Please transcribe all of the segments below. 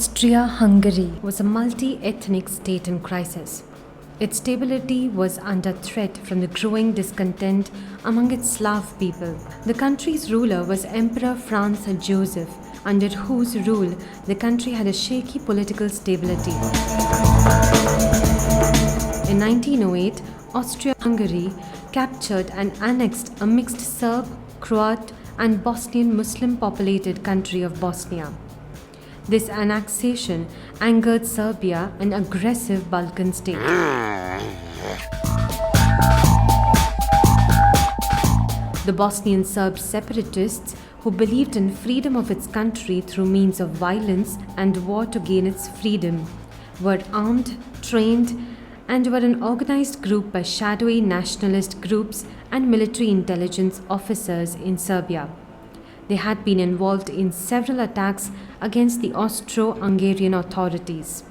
Austria-Hungary was a multi-ethnic state in crisis. Its stability was under threat from the growing discontent among its Slav people. The country's ruler was Emperor Franz Joseph, under whose rule the country had a shaky political stability. In 1908, Austria-Hungary captured and annexed a mixed Serb, Croat, and Bosnian Muslim-populated country of Bosnia. This annexation angered Serbia, an aggressive Balkan state. The Bosnian Serb separatists, who believed in freedom of its country through means of violence and war to gain its freedom, were armed, trained, and were an organized group by shadowy nationalist groups and military intelligence officers in Serbia. They had been involved in several attacks against the Austro-Hungarian authorities.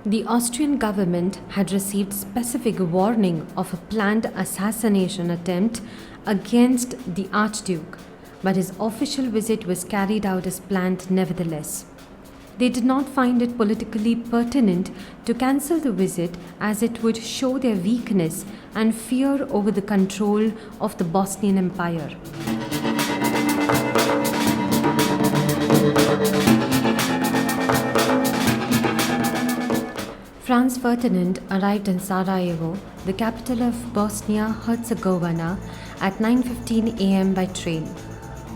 The Austrian government had received specific warning of a planned assassination attempt against the Archduke, but his official visit was carried out as planned nevertheless. They did not find it politically pertinent to cancel the visit, as it would show their weakness and fear over the control of the Bosnian Empire. Franz Ferdinand arrived in Sarajevo, the capital of Bosnia-Herzegovina, at 9:15 a.m. by train.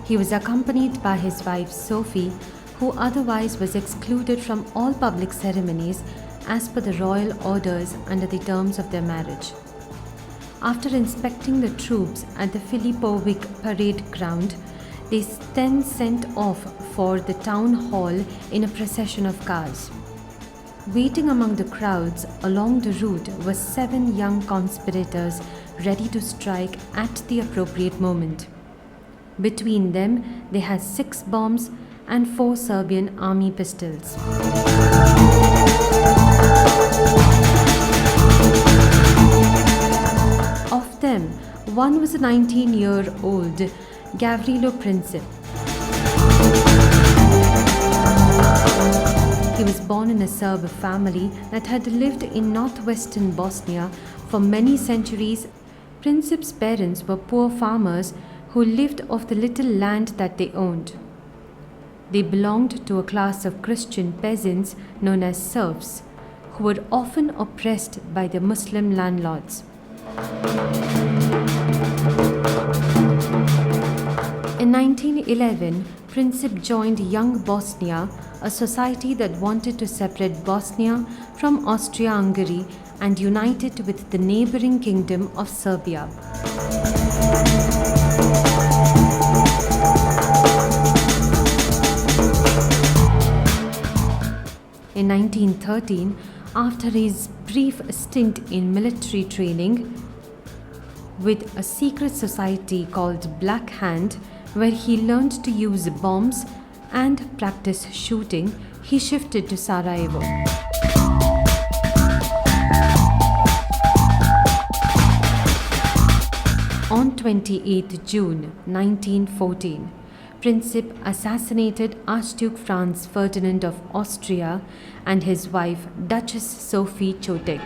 He was accompanied by his wife Sophie, who otherwise was excluded from all public ceremonies as per the royal orders under the terms of their marriage. After inspecting the troops at the Filipovic parade ground, they then sent off for the town hall in a procession of cars. Waiting among the crowds along the route were 7 young conspirators ready to strike at the appropriate moment. Between them, they had 6 bombs and 4 Serbian army pistols. Of them, one was a 19-year-old Gavrilo Princip. He was born in a Serb family that had lived in northwestern Bosnia for many centuries. Princip's parents were poor farmers who lived off the little land that they owned. They belonged to a class of Christian peasants known as serfs, who were often oppressed by their Muslim landlords. In 1911, Princip joined Young Bosnia, a society that wanted to separate Bosnia from Austria-Hungary and unite it with the neighboring kingdom of Serbia. In 1913, after his brief stint in military training with a secret society called Black Hand, where he learned to use bombs and practice shooting, he shifted to Sarajevo. On 28 June 1914, Princip assassinated Archduke Franz Ferdinand of Austria and his wife Duchess Sophie Chotek.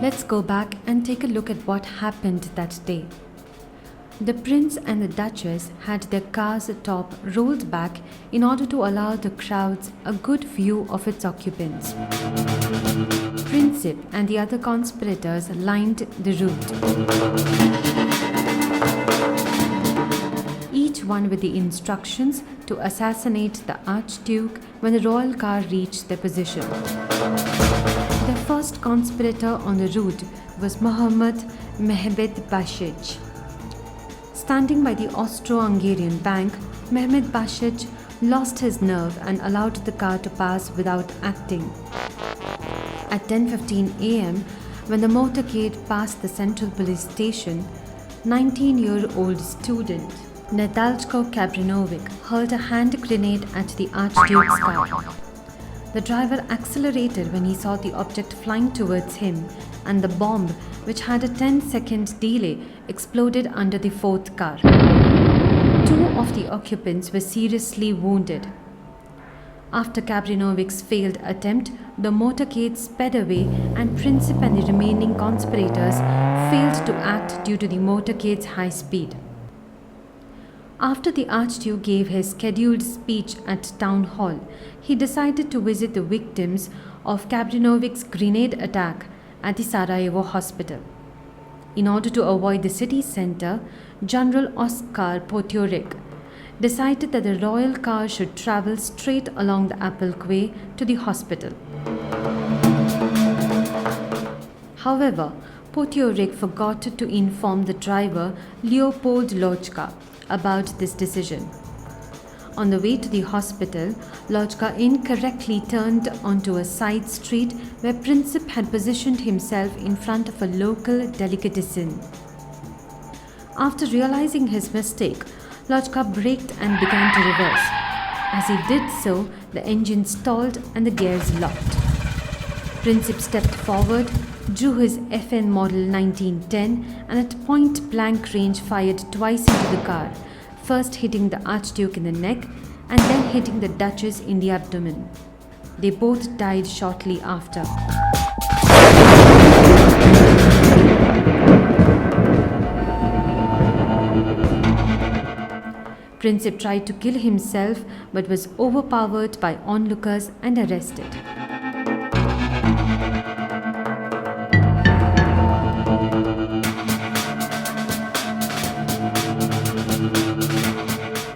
Let's go back and take a look at what happened that day. The prince and the duchess had their car's top rolled back in order to allow the crowds a good view of its occupants. Princip and the other conspirators lined the route, each one with the instructions to assassinate the Archduke when the royal car reached their position. The first conspirator on the route was Mohammed Mehmed Basic. Standing by the Austro-Hungarian bank, Mehmed Basic lost his nerve and allowed the car to pass without acting. At 10:15 a.m., when the motorcade passed the central police station, 19-year-old student Nedalko Kabrinovic hurled a hand grenade at the Archduke's car. The driver accelerated when he saw the object flying towards him, and the bomb which had a 10-second delay, exploded under the fourth car. Two of the occupants were seriously wounded. After Gabrinovic's failed attempt, the motorcade sped away and Princip and the remaining conspirators failed to act due to the motorcade's high speed. After the Archduke gave his scheduled speech at Town Hall, he decided to visit the victims of Gabrinovic's grenade attack at the Sarajevo hospital. In order to avoid the city center, General Oskar Potiorek decided that the royal car should travel straight along the Appelquay to the hospital. However, Potiorek forgot to inform the driver Leopold Lochka about this decision. On the way to the hospital, Lochka incorrectly turned onto a side street where Princip had positioned himself in front of a local delicatessen. After realizing his mistake, Lochka braked and began to reverse. As he did so, the engine stalled and the gears locked. Princip stepped forward, drew his FN model 1910 and at point blank range fired twice into the car, first hitting the Archduke in the neck and then hitting the Duchess in the abdomen. They both died shortly after. Princip tried to kill himself but was overpowered by onlookers and arrested.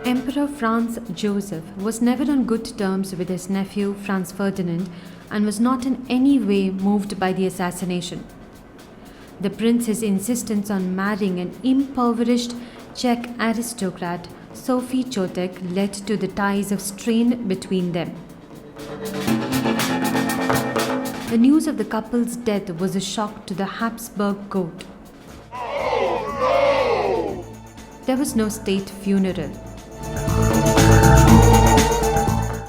Emperor Franz Joseph was never on good terms with his nephew Franz Ferdinand and was not in any way moved by the assassination. The prince's insistence on marrying an impoverished Czech aristocrat, Sophie Chotek, led to the ties of strain between them. The news of the couple's death was a shock to the Habsburg court. There was no state funeral.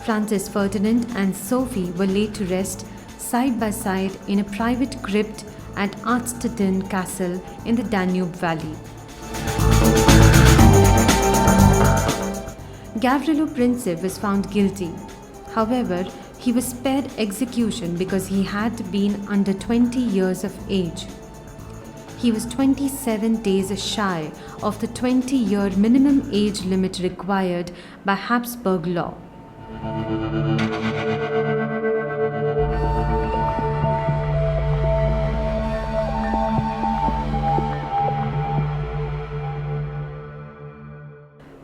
Francis Ferdinand and Sophie were laid to rest side by side in a private crypt at Archduke Castle in the Danube Valley. Gavrilo Princip was found guilty. However, he was spared execution because he had been under 20 years of age. He was 27 days shy of the 20-year minimum age limit required by Habsburg law.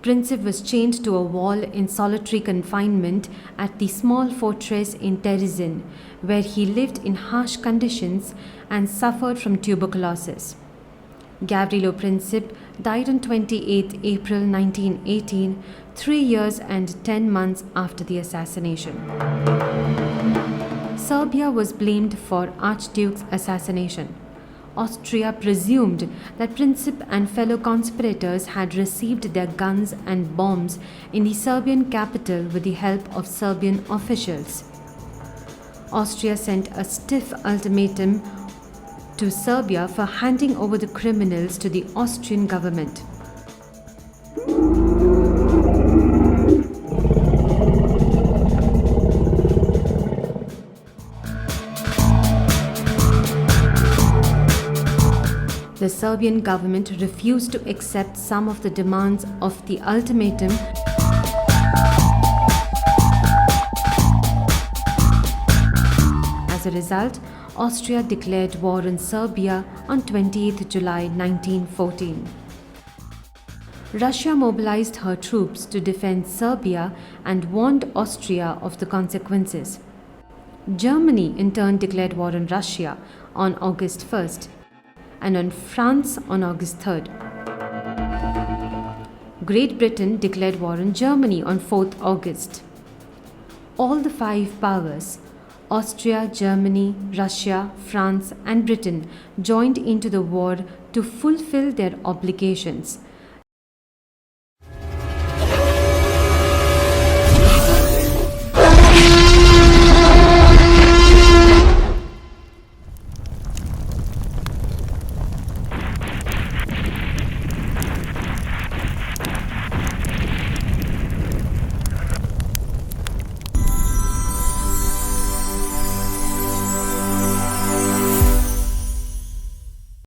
Princip was chained to a wall in solitary confinement at the small fortress in Terezin, where he lived in harsh conditions and suffered from tuberculosis. Gavrilo Princip died on 28 April 1918, 3 years and 10 months after the assassination. Serbia was blamed for Archduke's assassination. Austria presumed that Princip and fellow conspirators had received their guns and bombs in the Serbian capital with the help of Serbian officials. Austria sent a stiff ultimatum to Serbia for handing over the criminals to the Austrian government. The Serbian government refused to accept some of the demands of the ultimatum. As a result, Austria declared war on Serbia on 28 July 1914. Russia mobilized her troops to defend Serbia and warned Austria of the consequences. Germany in turn declared war on Russia on August 1st. And on France on August 3rd. Great Britain declared war on Germany on 4th August. All the five powers, Austria, Germany, Russia, France and Britain, joined into the war to fulfill their obligations.